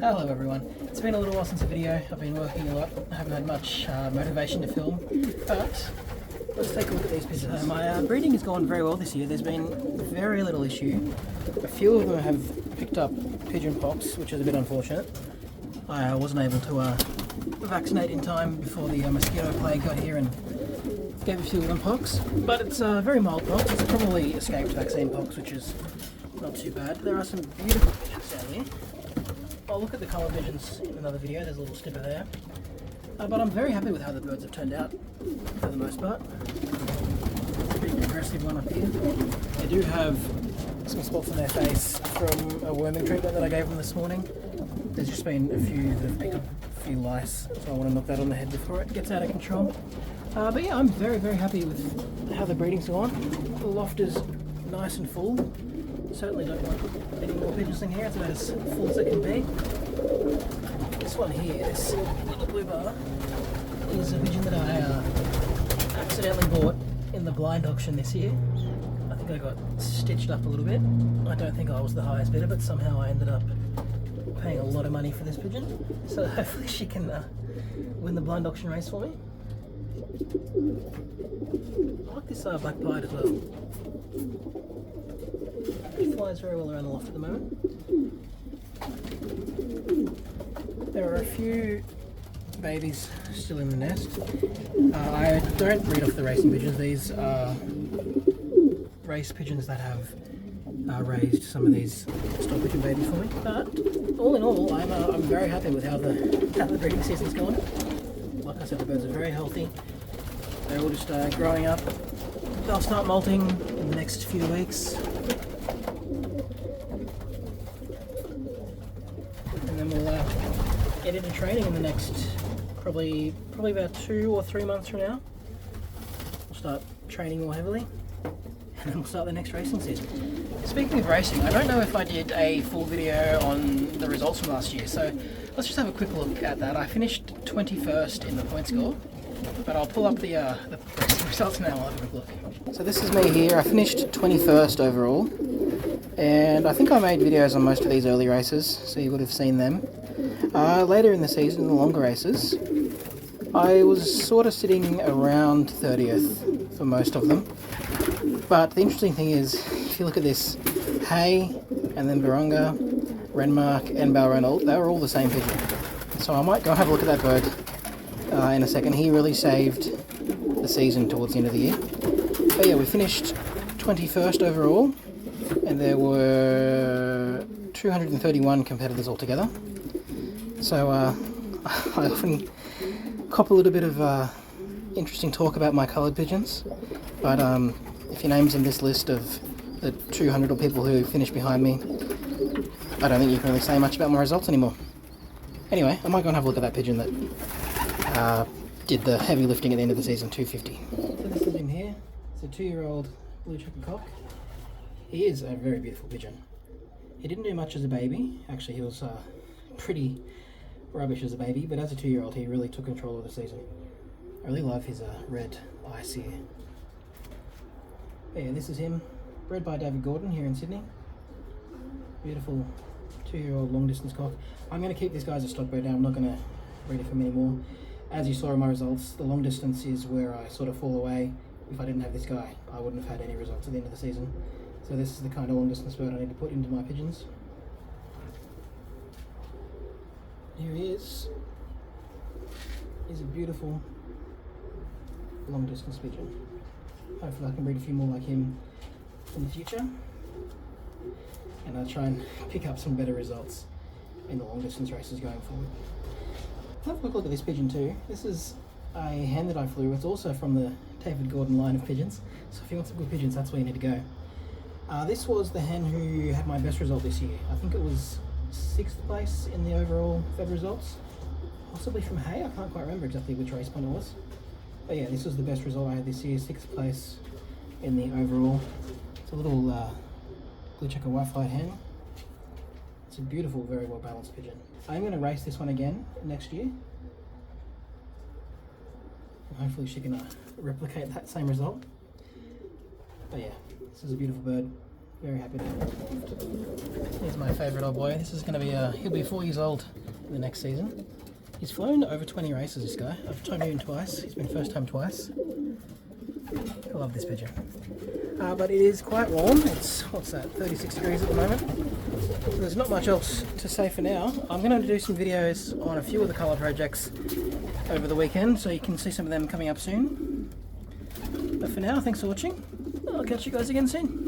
Hello everyone, it's been a little while since a video. I've been working a lot, I haven't had much motivation to film, but let's take a look at these pigeons. My breeding has gone very well this year. There's been very little issue. A few of them have picked up pigeon pox, which is a bit unfortunate. I wasn't able to vaccinate in time before the mosquito plague got here and gave a few of them pox, but it's very mild pox. It's probably escaped vaccine pox, which is not too bad. There are some beautiful pigeons down here. I'll look at the colour pigeons in another video, there's a little snipper there. But I'm very happy with how the birds have turned out, for the most part. It's a pretty aggressive one up here. They do have some spots on their face from a worming treatment that I gave them this morning. There's just been a few that have picked up a few lice, so I want to knock that on the head before it gets out of control. But yeah, I'm very, very happy with how the breeding's gone. The loft is nice and full. Certainly don't want any more pigeons in here, it's about as full as it can be. This one here, this little blue bar, is a pigeon that I accidentally bought in the blind auction this year. I think I got stitched up a little bit. I don't think I was the highest bidder, but somehow I ended up paying a lot of money for this pigeon. So hopefully she can win the blind auction race for me. I like this black pied as well. It flies very well around the loft at the moment. There are a few babies still in the nest. I don't breed off the racing pigeons. These are race pigeons that have raised some of these stock pigeon babies for me. But all in all, I'm very happy with how the breeding season's gone. Like I said, the birds are very healthy. They're all just growing up. They'll start molting in the next few weeks. And then we'll get into training in the next probably about 2 or 3 months from now. We'll start training more heavily and then we'll start the next racing season. Speaking of racing, I don't know if I did a full video on the results from last year, so let's just have a quick look at that. I finished 21st in the point score, but I'll pull up the racing results now. I'll have a quick look. So this is me here. I finished 21st overall, and I think I made videos on most of these early races, so you would have seen them. Later in the season, the longer races, I was sort of sitting around 30th for most of them. But the interesting thing is, if you look at this, Hay, and then Barunga, Renmark, and Balronald, they were all the same pigeon. So I might go have a look at that bird in a second. He really saved the season towards the end of the year. But yeah, we finished 21st overall, and there were 231 competitors altogether. So I often cop a little bit of interesting talk about my coloured pigeons, but if your name's in this list of the 200 people who finished behind me, I don't think you can really say much about my results anymore. Anyway, I might go and have a look at that pigeon that did the heavy lifting at the end of the season, 250. So this pigeon here, it's a 2-year-old blue checker cock. He is a very beautiful pigeon. He didn't do much as a baby. Actually, he was pretty rubbish as a baby, but as a 2-year-old, he really took control of the season. I really love his red eyes here. Yeah, this is him, bred by David Gordon here in Sydney. Beautiful 2-year-old long distance cock. I'm going to keep this guy as a stock bird now. I'm not going to breed it for him anymore. As you saw in my results, the long distance is where I sort of fall away. If I didn't have this guy, I wouldn't have had any results at the end of the season. So this is the kind of long distance bird I need to put into my pigeons. Here he is. He's a beautiful long distance pigeon. Hopefully I can breed a few more like him in the future. And I'll try and pick up some better results in the long distance races going forward. Have a quick look at this pigeon too. This is a hen that I flew. It's also from the David Gordon line of pigeons. So if you want some good pigeons, that's where you need to go. This was the hen who had my best result this year. I think it was 6th place in the overall Feb results. Possibly from Hay, I can't quite remember exactly which race point it was. But yeah, this was the best result I had this year, 6th place in the overall. It's a little blue checker white-flied hen. It's a beautiful, very well balanced pigeon. I'm going to race this one again next year. And hopefully she can replicate that same result. But yeah, this is a beautiful bird. Very happy to have him involved. Here's my favourite old boy. This is going to be, he'll be 4 years old in the next season. He's flown over 20 races, this guy. I've towed him twice. He's been first time twice. I love this pigeon. But it is quite warm. It's, what's that, 36 degrees at the moment. So there's not much else to say for now. I'm going to do some videos on a few of the colour projects over the weekend, so you can see some of them coming up soon. But for now, thanks for watching. I'll catch you guys again soon.